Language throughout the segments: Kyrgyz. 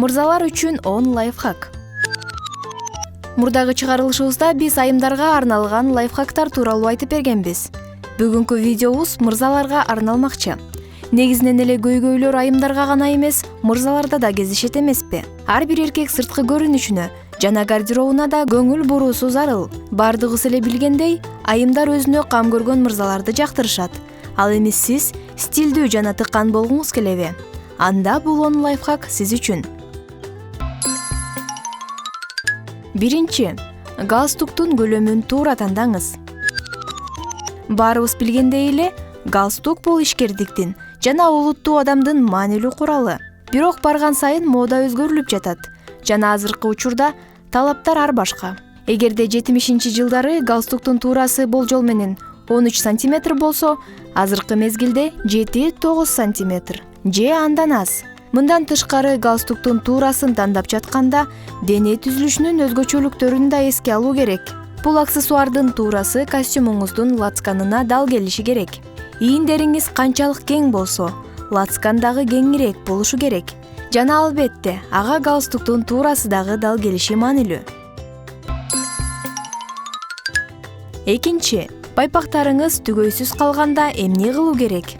Мырзалар үчүн 10 лайфхак. Мурдагы чыгарылышыбызда биз айымдарга арналган лайфхактар тууралуу айтып бергенбиз. Бүгүнкү видеобуз мырзаларга арналмакчы. Негизинен эле көйгөйлөр айымдарга гана эмес, мырзаларда да кездешет эмеспи? Ар бир эркек сырткы көрүнүшүнө жана гардеробуна да көңүл буруусу зарыл. Бардыгыбыз эле билгендей, айымдар өзүнө кам көргөн мырзаларды жактырышат. Ал эми сиз стилдүү жана тыккан болгуңуз келеби? Анда бул 10 лайфхак сиз үчүн. Биринчи, галстуктун көлөмүн туура тандаңыз. Баарыбыз билгендей эле, галстук бул ишкердиктин жана улуттуу адамдын маанилүү куралы. Бирок барган сайын мода өзгөрүлүп жатат жана азыркы учурда талаптар ар башка. Эгерде 70-жылдары галстуктун туурасы болжол менен 13 сантиметр болсо, азыркы мезгилде 7-9 сантиметр же андан аз. Мындан тышкары галстуктун туурасын тандап жатканда дене түзүлүшүнүн өзгөчөлүктөрүн да эске алуу керек. Бул аксессуардын туурасы костюмуңуздун лацканына дал келиши керек. Ийиндериңиз канчалык кең болсо, лацкан дагы кеңирээк болушу керек. Жана албетте, ага галстуктун туурасы дагы дал келиши маанилүү. Экинчи, байпактарыңыз түгөйсүз калганда эмне кылуу керек?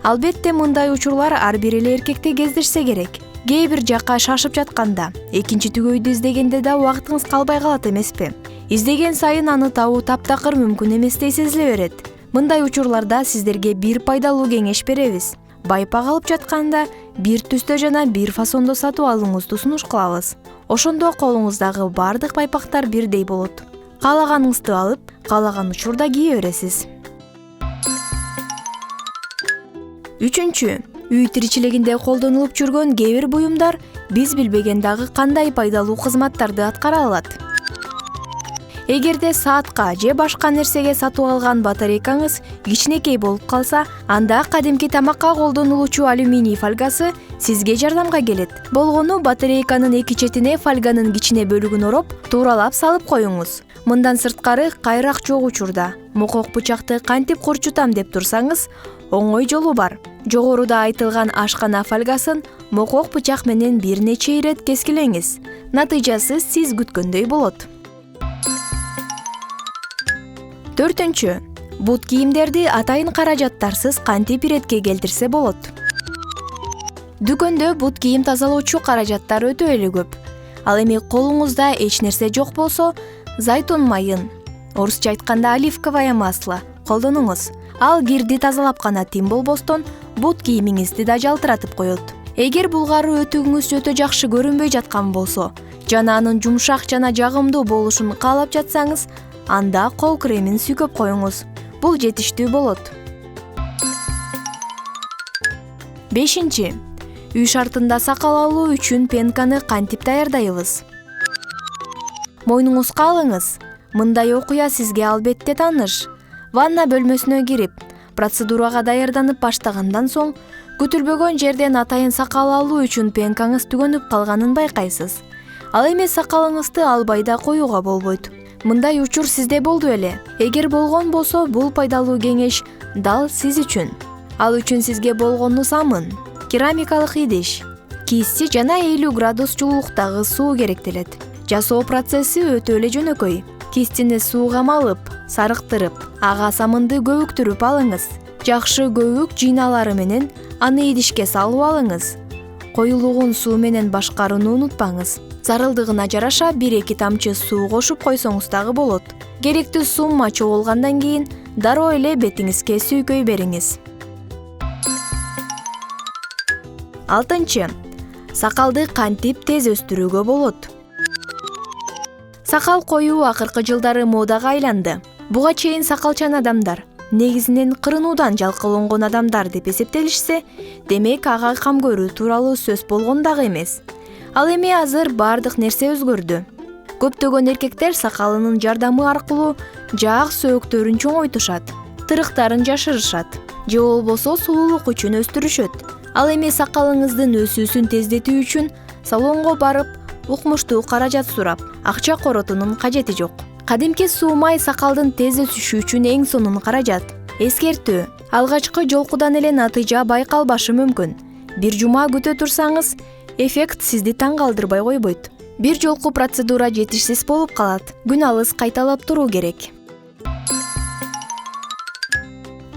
Албетте мындай учурлар ар бир эле эркекте кездешсе керек. Кээ бир жакка шашып жатканда, экинчи түгөйдү издегенде да убактыңыз калбай калат эмеспи? Издеген сайын аны табуу таптакыр мүмкүн эместей сезиле берет. Мындай учурларда сиздерге бир пайдалуу кеңеш беребиз. Байпак алып жатканда бир түстө жана бир фасондо сатып алууңузду сунуш кылабыз. Ошондо колуңуздагы бардык байпактар бирдей болот. Каалаганыңызды алып, каалаган учурда кие бересиз. Үчүнчү, үй тиричилигинде колдонулуп жүргөн кээ бир буюмдар биз билбеген дагы кандай пайдалуу кызматтарды аткара алат. Эгерде саатка же башка нерсеге сатып алган батарейкаңыз кичинекей болуп калса, анда кадимки тамакка колдонулуучу алюминий фольгасы сизге жардамга келет. Болгону батарейканын эки четине фольганын кичине бөлүгүн ороп, тууралап салып коюңуз. Мындан сырткары кайрак жок учурда мокок бычакты кантип курчутам деп турсаңыз, оңой жолу бар. Жогоруда айтылган ашкана фольгасын мокок бычак менен бир нече ирет кескилеңиз. Натыйжасы сиз күткөндөй болот. Төртүнчү, бут кийимдерди атайын каражаттарсыз кантип иретке келтирсе болот? Дүкөндө бут кийим тазалоочу каражаттар өтө эле көп. Ал эми колуңузда эч нерсе жок болсо, зайтун майын, орусча айтканда оливковое масло колдонуңуз. Ал кирди тазалап гана тим болбостон, бут кийимиңизди да жалтыратып коет. Эгер булгары өтүгүңүз өтө жакшы көрүнбөй жаткан болсо, жана анын жумшак жана жагымдуу болушун каалап жатсаңыз, анда кол кремин сүйкөп коюңуз. Бул жетиштүү болот. Бешинчи, үй шартында сакал алуу үчүн пенканы кантип даярдайбыз? Мойнуңузга алыңыз. Мындай окуя сизге албетте тааныш. Ванна бөлмөсүнө кирип, процедурага даярданып баштагандан соң, күтүлбөгөн жерден атайын сакал алуу үчүн пенкаңыз түгөнүп калганын байкайсыз. Ал эми сакалыңызды албай да коюуга болбойт. Мындай учур сизде болду эле. Эгер болгон болсо, бул пайдалуу кеңеш дал сиз үчүн. Ал үчүн сизге болгону самын, керамикалык идиш, кисти жана 50 градус жылуулуктагы суу керектелет. Жасоо процесси өтө эле жөнөкөй. Кистини сууга малып, сарыктырып, ага самынды көбүктүрүп алыңыз. Жакшы көбүк жыйналары менен аны идишке салып алыңыз. Коюлугун суу менен башкарууну унутпаңыз. Зарылдыгына жараша 1-2 тамчы суу кошуп койсоңуз дагы болот. Керектүү сумма чогулгандан кийин дароо эле бетиңизге сүйкөй бериңиз. Алтынчы, сакалды кантип тез өстүрүүгө болот? Сакал коюу акыркы жылдары модага айланды. Буга чейин сакалчан адамдар негизинен кырынуудан жалкаланган адамдар деп эсептелишсе, демек ага кам көрүү тууралуу сөз болгон дагы эмес. Ал эми азыр бардык нерсе өзгөрдү. Көптөгөн эркектер сакалынын жардамы аркылуу жаак сөөктөрүн чоңойтушат, тырыктарын жашырышат, же болбосо сулуулук үчүн өстүрүшөт. Ал эми сакалыңыздын өсүүсүн тездетүү үчүн салонго барып, укмуштуу каражат сурап, акча коротунун кажети жок. Кадимки суумай сакалдын тез өсүшү үчүн эң сонун каражат. Эскертүү: алгачкы жолкудан эле натыйжа байкалбашы мүмкүн. Бир жума күтө турсаңыз, эффект сизди таң калтырбай койбойт. Бир жолку процедура жетишсиз болуп калат. Күн алыс кайталап туруу керек.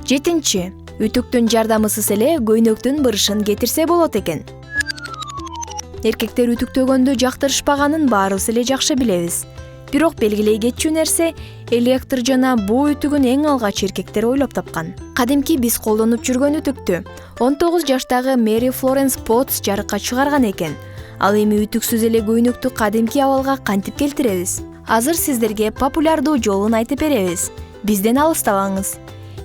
7. Үтүктүн жардамысыз эле көйнөктүн бырышын кетирсе болот экен. Эркектер үтүктөгөндү жактырышпаганын баарыбыз эле жакшы билебиз. Бирок белгилей кетчү нерсе, электр жана буу үтүгүн эң алгач эркектер ойлоп тапкан. Кадимки биз колдонуп жүргөн үтүктү 19 жаштагы Мэри Флоренс Потс жарыкка чыгарган экен. Ал эми үтүксүз эле көйнөктү кадимки абалга кантип келтиребиз? Азыр сиздерге популярдуу жолун айтып беребиз. Бизден алыстабаңыз.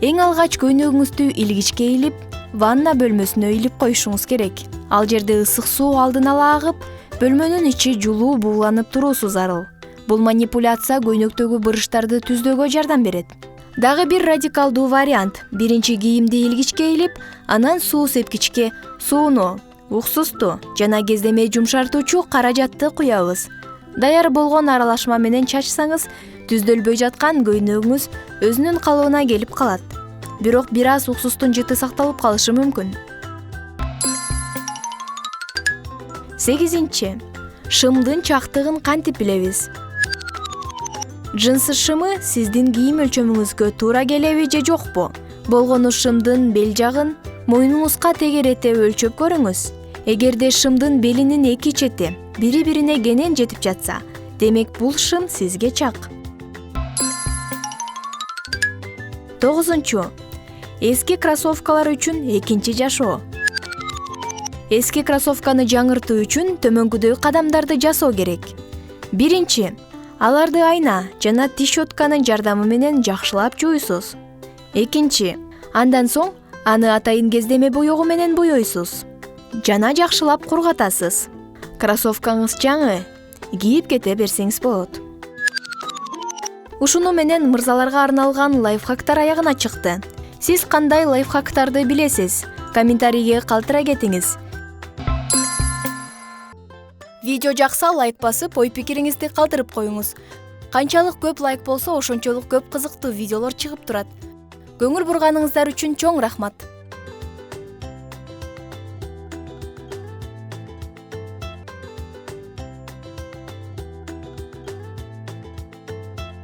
Эң алгач көйнөгүңүздү илгичке илип, ванна бөлмөсүнө илип коюшуңуз керек. Ал жерде ысык суу алдын ала агып, бөлмөнүн ичи жылуу бууланып туруусу зарыл. Бул манипуляция көйнөктөгү бырыштарды түздөөгө жардам берет. Дагы бир радикалдуу вариант. Биринчи кийимди илгичке илип, анан суу сепкичке сууну, уксусту жана кездеме жумшартуучу каражатты куябыз. Даяр болгон аралашма менен чачсаңыз, түздөлбөй жаткан көйнөгүңүз өзүнүн калыбына келип калат. Бирок бир аз уксустун жыты сакталып калышы мүмкүн. 8. Шымдын чактыгын кантип билебиз? Джинсы шымы сиздин кийим өлчөмүңүзгө туура келеби же жокпу? Болгону шымдын бел жагын мойнуңузга тегерете өлчөп көрүңүз. Эгерде шымдын белинин эки чети бири-бирине кенен жетип жатса, демек бул шым сизге чак. 9. Эски кроссовкалар үчүн экинчи жашоо. Эски кроссовканы жаңыртуу үчүн төмөнкүдөй кадамдарды жасоо керек. 1. Аларды айна жана тиш щетканын жардамы менен жакшылап жуйсуз. 2. Андан соң аны атайын кездеме боёгу менен боёйсуз жана жакшылап кургатасыз. Кроссовкаңыз жаңы, кийип кете берсеңиз болот. Ушуну менен мырзаларга арналган лайфхактар аягына чыкты. Сиз кандай лайфхактарды билесиз? Комментарийге калтыра кетиңиз. Видео жакса лайк басып, ой пикириңизди калтырып коюңуз. Канчалык көп лайк болсо, ошончолук көп кызыктуу видеолор чыгып турат. Көңүл бурганыңыздар үчүн чоң рахмат.